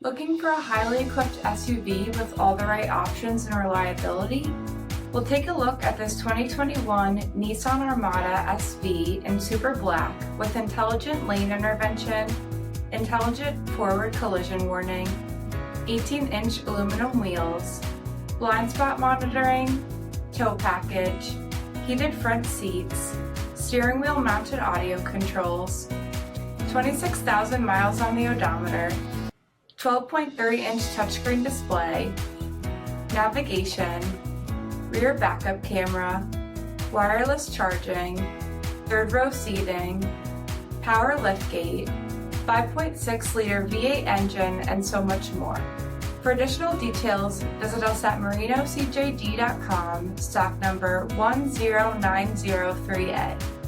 Looking for a highly equipped SUV with all the right options and reliability? We'll take a look at this 2021 Nissan Armada SV in Super Black with intelligent lane intervention, intelligent forward collision warning, 18-inch aluminum wheels, blind spot monitoring, tow package, heated front seats, steering wheel mounted audio controls, 26,000 miles on the odometer, 12.3-inch touchscreen display, navigation, rear backup camera, wireless charging, third row seating, power liftgate, 5.6-liter V8 engine, and so much more. For additional details, visit us at marinocjd.com, stock number 10903A.